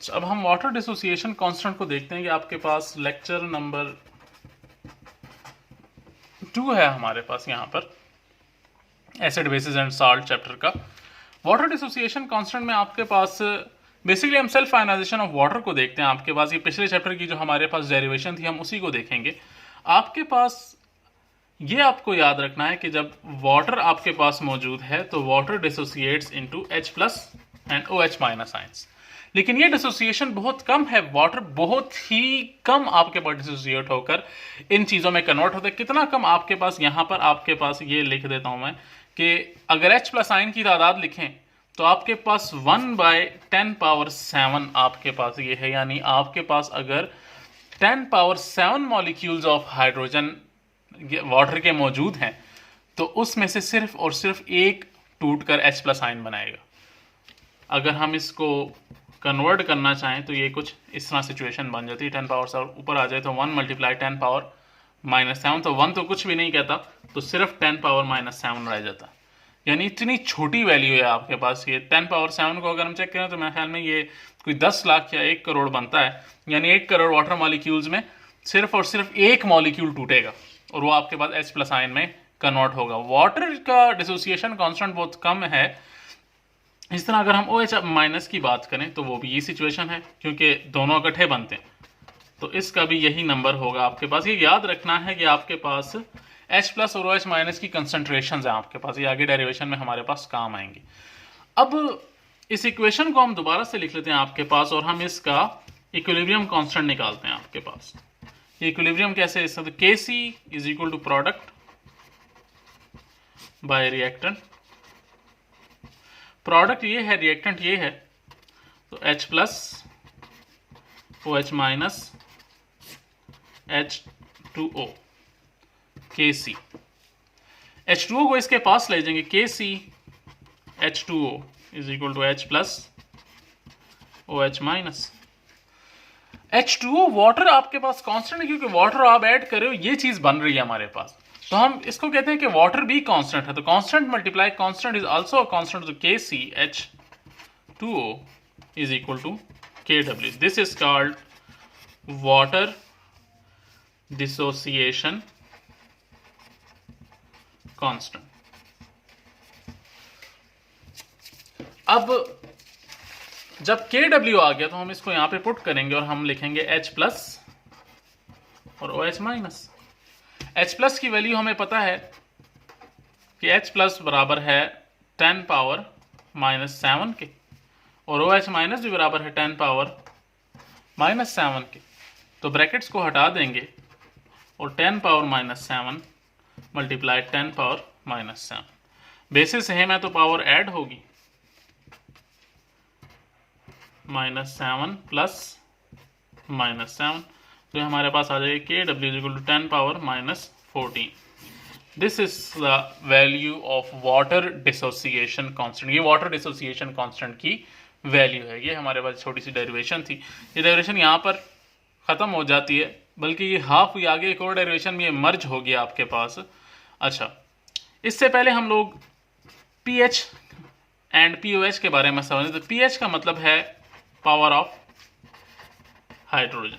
अब हम water dissociation constant को देखते हैं कि आपके पास लेक्चर नंबर 2 है हमारे पास यहाँ पर acid basis and salt chapter का। वाटर डिसोसिएशन कांस्टेंट में आपके पास बेसिकली हम सेल्फ आयनाइजेशन ऑफ वाटर को देखते हैं। आपके पास ये पिछले चैप्टर की जो हमारे पास डेरिवेशन थी हम उसी को देखेंगे। आपके पास ये आपको याद रखना है कि जब वाटर आपके पास मौजूद है तो water dissociates into H+ and OH- ions, लेकिन ये डिसोसिएशन बहुत कम है। वाटर बहुत ही कम आपके पास डिसोसिएट होकर इन चीज़ों में कन्वर्ट होता है। कितना कम आपके पास, यहाँ पर आपके पास ये लिख देता हूँ मैं कि अगर H+ आयन की तादाद लिखें तो आपके पास 1/10⁷ आपके पास ये है। यानी आपके पास अगर 10⁷ मॉलिक्यूल्स ऑफ हाइड्रोजन वाटर के मौजूद हैं तो उसमें से सिर्फ और सिर्फ एक टूटकर H+ आयन बनाएगा। अगर हम इसको कन्वर्ट करना चाहें तो ये कुछ इस तरह सिचुएशन बन जाती है। 10⁻⁷ ऊपर आ जाए तो 1 × 10⁻⁻⁷, तो 1 तो कुछ भी नहीं कहता, तो सिर्फ 10⁻⁻⁷ रह जाता। यानी इतनी छोटी वैल्यू है आपके पास। ये 10⁻⁷ को अगर हम चेक करें तो मेरे ख्याल में ये कोई 10 लाख या 1 करोड़ बनता है। यानी 1 करोड़ वाटर मॉलिक्यूल्स में सिर्फ और सिर्फ एक मॉलिक्यूल टूटेगा और वो आपके पास H+ आयन में कन्वर्ट होगा। वाटर का डिसोसिएशन कांस्टेंट बहुत कम है। इस तरह अगर हम OH- की बात करें तो वो भी ये सिचुएशन है, क्योंकि दोनों इकट्ठे बनते हैं तो इसका भी यही नंबर होगा आपके पास। ये याद रखना है कि आपके पास H+ और OH- की कंसंट्रेशन है आपके पास, ये आगे डेरिवेशन में हमारे पास काम आएंगे। अब इस इक्वेशन को हम दोबारा से लिख लेते हैं आपके पास और हम इसका इक्विलिब्रियम कांस्टेंट निकालते हैं आपके पास। ये इक्विलिब्रियम कैसे, इसका तो Kc = product bye reactant. Product ये है, रिएक्टेंट ये है, तो H+ OH- H2O Kc। H2O को इसके पास ले जाएंगे, Kc H2O = H+ OH-। H2O water आपके पास कांस्टेंट है, क्योंकि वाटर आप ऐड कर रहे हो, ये चीज बन रही है हमारे पास, तो हम इसको कहते हैं कि वाटर भी कांस्टेंट है। तो constant multiply constant is also a constant, तो Kc H2O = Kw। This is called water dissociation constant. अब जब Kw आ गया तो हम इसको यहां पे पुट करेंगे और हम लिखेंगे H+ और OH-। H+ की वैल्यू हमें पता है कि H+ बराबर है 10⁻⁻⁷ के और OH- भी बराबर है 10⁻⁻⁷ के। तो ब्रैकेट्स को हटा देंगे और 10⁻⁻⁷ मल्टीप्लाई 10⁻⁻⁷। बेसिस सेम है तो पावर ऐड होगी, -7 + -7, तो हमारे पास आ जाएगा Kw = 10⁻⁻14। This is the value of water dissociation constant. ये वाटर डिसोसिएशन कांस्टेंट की वैल्यू है। ये हमारे पास छोटी सी डेरिवेशन थी। ये डेरिवेशन यहाँ पर ख़त्म हो जाती है, बल्कि ये हाफ हुई, आगे एक और डेरिवेशन में ये मर्ज हो गया आपके पास। अच्छा, इससे पहले हम लोग pH एंड POH के बारे में समझें। तो pH का मतलब है पावर ऑफ हाइड्रोजन,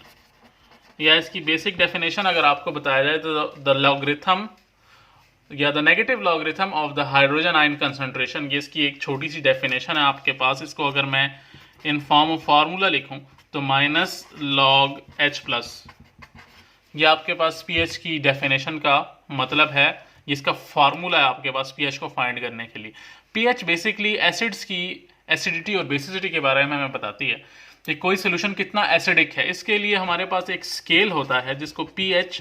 या इसकी बेसिक डेफिनेशन अगर आपको बताया जाए तो द लॉगरिथम या the negative logarithm of the hydrogen ion concentration. ये इसकी एक छोटी सी डेफिनेशन है आपके पास। इसको अगर मैं इन फॉर्म ऑफ फार्मूला लिखूं तो -log H+, ये आपके पास pH की डेफिनेशन का मतलब है, इसका फार्मूला है आपके पास pH को फाइंड करने के लिए। pH बेसिकली एसिड्स की एसिडिटी और बेसिसिटी के बारे में हमें बताती है कि कोई सोल्यूशन कितना एसिडिक है। इसके लिए हमारे पास एक स्केल होता है जिसको pH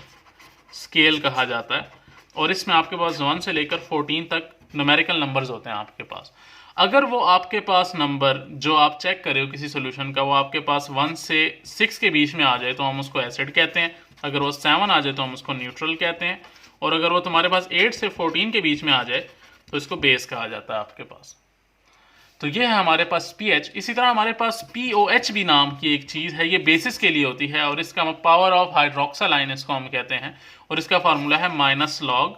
स्केल कहा जाता है, और इसमें आपके पास 1 से लेकर 14 तक न्यूमेरिकल नंबर्स होते हैं आपके पास। अगर वो आपके पास नंबर जो आप चेक कर रहे हो किसी सोल्यूशन का, वो आपके पास 1 से 6 के बीच में आ जाए तो हम उसको एसिड कहते हैं। अगर वो 7 आ जाए तो हम उसको न्यूट्रल कहते हैं, और अगर वो तुम्हारे पास 8 से 14 के बीच में आ जाए तो इसको बेस कहा जाता है आपके पास। तो ये है हमारे पास pH। इसी तरह हमारे पास POH भी नाम की एक चीज़ है, ये बेसिस के लिए होती है, और इसका पावर ऑफ हाइड्रोक्साइल आयन इसको हम कहते हैं, और इसका फार्मूला है -log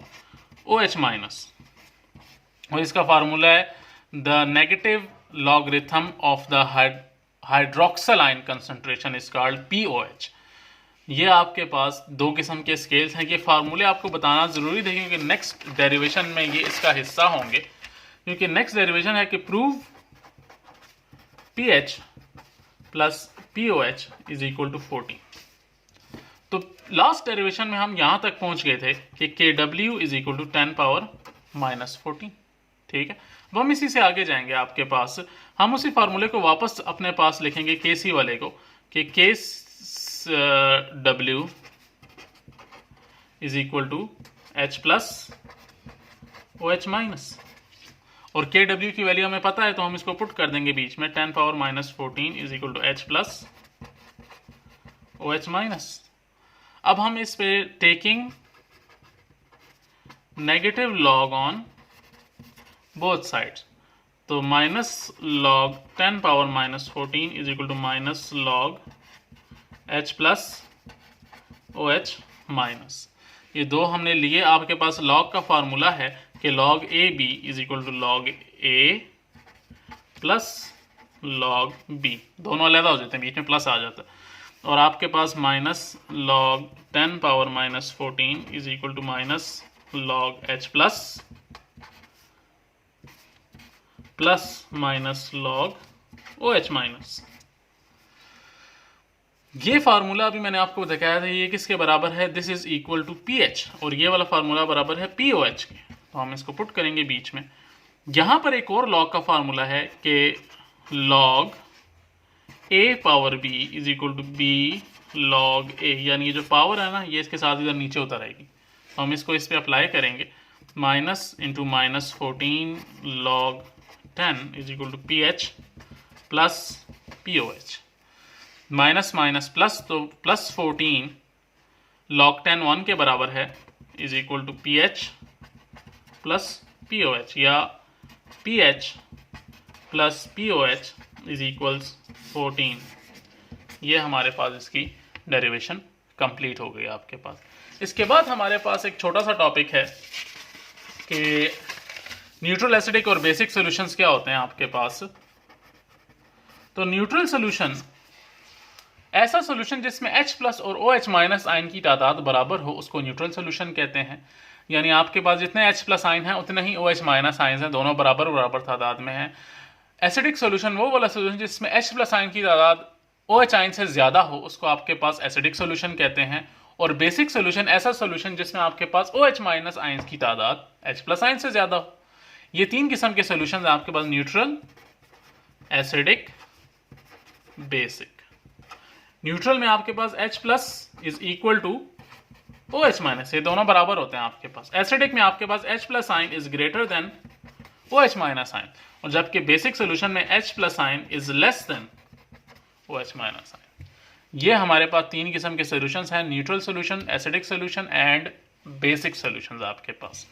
OH-, और इसका फार्मूला है the negative logarithm of the hydroxyl ion concentration is called POH। ये आपके पास दो किस्म के स्केल्स हैं। ये फार्मूले आपको बताना जरूरी है क्योंकि नेक्स्ट डेरिवेशन में ये इसका हिस्सा होंगे, क्योंकि नेक्स्ट डेरिवेशन है कि prove pH plus POH is equal to 14। तो लास्ट डेरिवेशन में हम यहां तक पहुंच गए थे कि Kw is equal to 10 power minus 14। ठीक है, अब हम इसी से आगे जाएंगे। आपके पास हम उसी फार्मूले को वापस अपने पास लिखेंगे Kc वाले को कि Kw is equal to H plus OH minus, और Kw की वैल्यू हमें पता है तो हम इसको पुट कर देंगे बीच में। 10 power minus 14 is equal to H plus OH minus. अब हम इस पे taking negative log on both sides, तो minus log 10 power minus 14 is equal to minus log H plus OH minus. ये दो हमने लिए। आपके पास लॉग का फार्मूला है कि log AB is equal to log A plus log B, दोनों अलग हो जाते हैं, बीच में प्लस आ जाता है। और आपके पास minus log 10 power minus 14 is equal to minus log H plus minus log OH minus. ये फार्मूला अभी मैंने आपको दिखाया था, ये किसके बराबर है? This is equal to PH, और ये वाला फार्मूला बराबर है POH के। तो हम इसको पुट करेंगे बीच में। यहां पर एक और लॉग का फार्मूला है कि log A power B is equal to B log A, यानी ये जो पावर है ना ये इसके साथ इधर नीचे उतर आएगी। तो हम इसको इस पे अप्लाई करेंगे। Minus into minus 14 log 10 is equal to PH plus POH। Minus minus plus, तो प्लस 14 लॉग 10 1 के बराबर है is equal to PH plus POH, या PH plus POH is equals 14। ये हमारे पास इसकी डेरिवेशन कंप्लीट हो गई आपके पास। इसके बाद हमारे पास एक छोटा सा टॉपिक है कि न्यूट्रल, एसिडिक और बेसिक सॉल्यूशंस क्या होते हैं आपके पास। तो न्यूट्रल सॉल्यूशन ऐसा सॉल्यूशन जिसमें H प्लस और OH माइनस आयन की तादाद बराबर हो उसको न्यूट्रल सॉल्यूशन कहते हैं। यानी आपके पास जितने H प्लस आयन हैं उतने ही OH माइनस आयन हैं, दोनों बराबर बराबर तादाद में हैं। एसिडिक सॉल्यूशन वो वाला सॉल्यूशन जिसमें H प्लस आयन की तादाद OH आयन से ज्यादा हो उसको आपके पास एसिडिक सॉल्यूशन कहते हैं। और बेसिक सॉल्यूशन ऐसा सॉल्यूशन जिसमें आपके पास OH माइनस आयन की तादाद H प्लस आयन से ज्यादा हो। ये तीन किस्म के सॉल्यूशन हैं आपके पास, न्यूट्रल, एसिडिक, बेसिक। न्यूट्रल में आपके पास H plus is equal to OH minus, ये दोनों बराबर होते हैं आपके पास। एसिडिक में आपके पास H plus ion is greater than OH minus ion, और जबकि बेसिक सॉल्यूशन में H plus ion is less than OH minus ion. ये हमारे पास तीन किस्म के सॉल्यूशंस हैं, neutral solution, acidic solution and basic solutions आपके पास।